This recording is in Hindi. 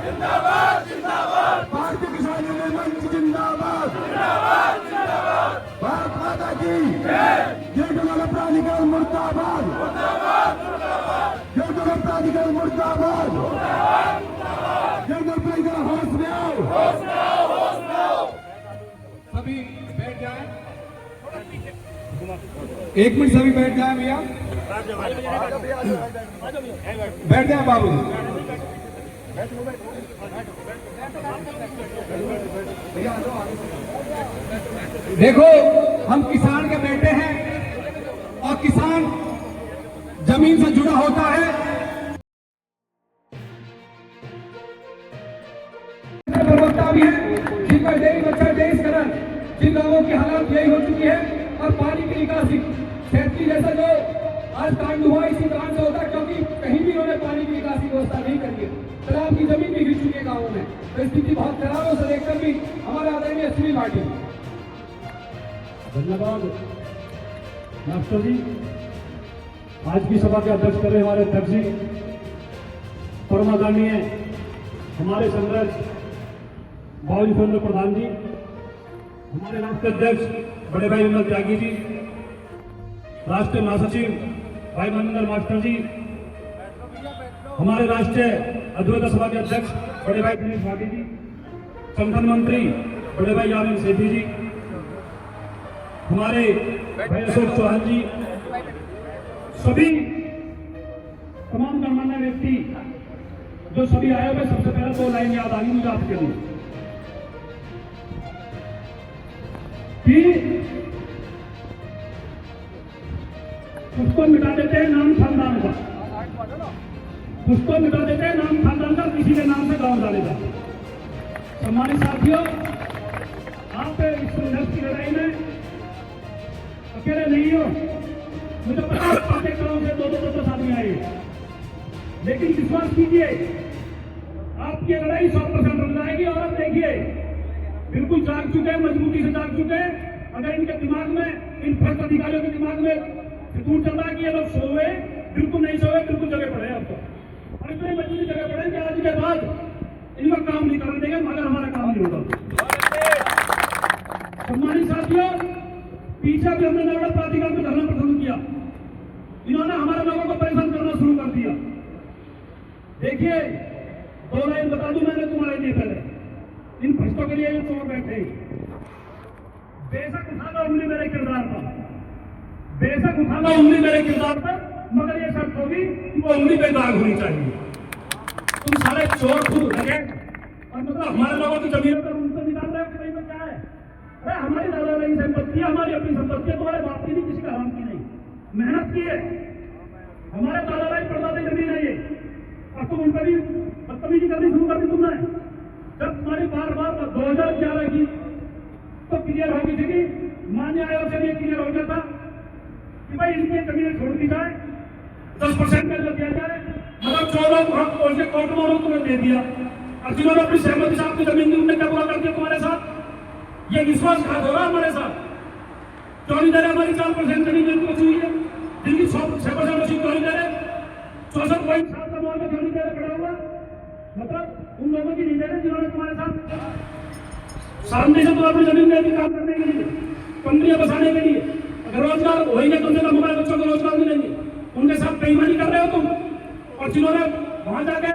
जिंदाबाद जिंदाबाद, भारतीय किसान यूनियन मंच जिंदाबाद जिंदाबाद जिंदाबाद, भारत माता की जय, प्राधिकरण मुर्दाबाद मुर्दाबाद मुर्दाबाद, जय प्राधिकरण मुर्दाबाद मुर्दाबाद मुर्दाबाद, जय प्राधिकरण होश में आओ होश में आओ होश में आओ। सभी बैठ जाएं, 1 मिनट सभी बैठ जाएं भैया, बैठ जाएं बाबू। देखो हम किसान के बेटे हैं और किसान जमीन से जुड़ा होता है। प्रवक्ता भी है जिनका यही बच्चा देश करण, जिन लोगों की हालत यही हो चुकी है। और पानी की निकासी खेती जैसा जो आज कांड हुआ इसी कारण से होता है, क्योंकि कहीं भी उन्होंने पानी की निकासी व्यवस्था नहीं करी है। तालाब की जमीन भी गिर चुकी है गाँव में, तो स्थिति बहुत खराब है। उसे देखकर भी हमारे आदरणीय श्री पाटिल। धन्यवाद मास्टर जी। आज की सभा के अध्यक्ष कर रहे हमारे अध्यक्ष जी, परमादरणीय हमारे संघर्ष बाबूजी सुरेंद्र प्रधान जी, हमारे राष्ट्रीय अध्यक्ष बड़े भाई विमल त्यागी जी, राष्ट्रीय महासचिव भाई मनोहर मास्टर जी, हमारे राष्ट्रीय अद्वैत सभा के अध्यक्ष बड़े भाई दिनेश भाटी जी, संगठन मंत्री बड़े भाई यामिन सेठी जी, हमारे भाई अशोक चौहान जी, सभी तमाम गणमान्य व्यक्ति जो सभी आए हुए, सबसे पहले 2 लाइन याद आ गई मुझे आपके लिए कि उसको मिटा देते हैं नाम खानदान का, उसको मिटा देते हैं नाम खानदान का, किसी के नाम से गांव डालेगा। सम्मानित साथियों, आप इस संघर्ष की लड़ाई में अकेले नहीं हो। मुझे 50 गांव से 2-2 आदमी आए, लेकिन विश्वास कीजिए आपकी लड़ाई 100% रन जाएगी। और अब देखिए बिल्कुल जाग चुके हैं, मजबूती से जाग चुके हैं। अगर इनके दिमाग में, इन भ्रष्ट अधिकारियों के दिमाग में फितूर चल रहा है कि ये लोग सोए, बिल्कुल नहीं सोए, बिल्कुल जगह पड़े अब तो, और इतने मजबूती जगह पड़े कि आज के बाद इनका काम नहीं करने देंगे मगर हमारा काम नहीं होगा। सम्मानित साथियों, पीछे भी हमने नगर प्राधिकरण में धरना प्रदर्शन किया, इन्होंने हमारे लोगों को परेशान करना शुरू कर दिया। देखिए 2 लाइन बता दूं मैंने तुम्हारे लिए, पहले इन भ्रष्टों के लिए ये चोर बैठे, बेशक उठाना उंगली मेरे किरदार पर, बेशक उठाना उंगली मेरे किरदार पर, मगर ये शर्त होगी कि वो उंगली पे दाग होनी चाहिए। तुम सारे चोर खुद लगे और मतलब हमारे लोगों की जमीनों पर उनको निकाल रहे हो कि नहीं, पर क्या है? अरे हमारी दादा की संपत्ति है, हमारी अपनी संपत्ति है, तुम्हारे बाप की नहीं, किसी का हराम की नहीं, मेहनत की है, हमारे दादा भाई परदादे जमीन है ये, और तुम उन पर भी बदतमीजी करनी शुरू कर दी तुमने। जब तुम्हारी बार 2011 की तो क्लियर हो गई थी कि मान्य आयोग से ये क्लियर हो गया था कि भाई इनकी जमीनें छोड़ दी जाए, 10% का दिया जाए, मगर 14 कोर्ट में तुम्हें दे दिया। और जिन्होंने अपनी सहमति से आपकी जमीन दी उन्होंने क्या पूरा कर दिया तुम्हारे साथ? ये विश्वासघात हो रहा है हमारे साथ। क्यों नहीं दे रहे? हमारी 4% जमीन जिनकी बची हुई है, जिनकी 6% बची, क्यों नहीं दे रहे? 64.7 का मामला क्यों नहीं दे रहे? पड़ा हुआ मतलब उन लोगों की नहीं दे रहे जिन्होंने तुम्हारे साथ सामने से तो अपनी जमीन में भी काम करने के लिए, कंपनियां बसाने के लिए, अगर रोजगार होएंगे तो उनके हमारे बच्चों को रोजगार मिलेंगे, उनके साथ बेईमानी कर रहे हो तुम। और जिन्होंने वहां जाके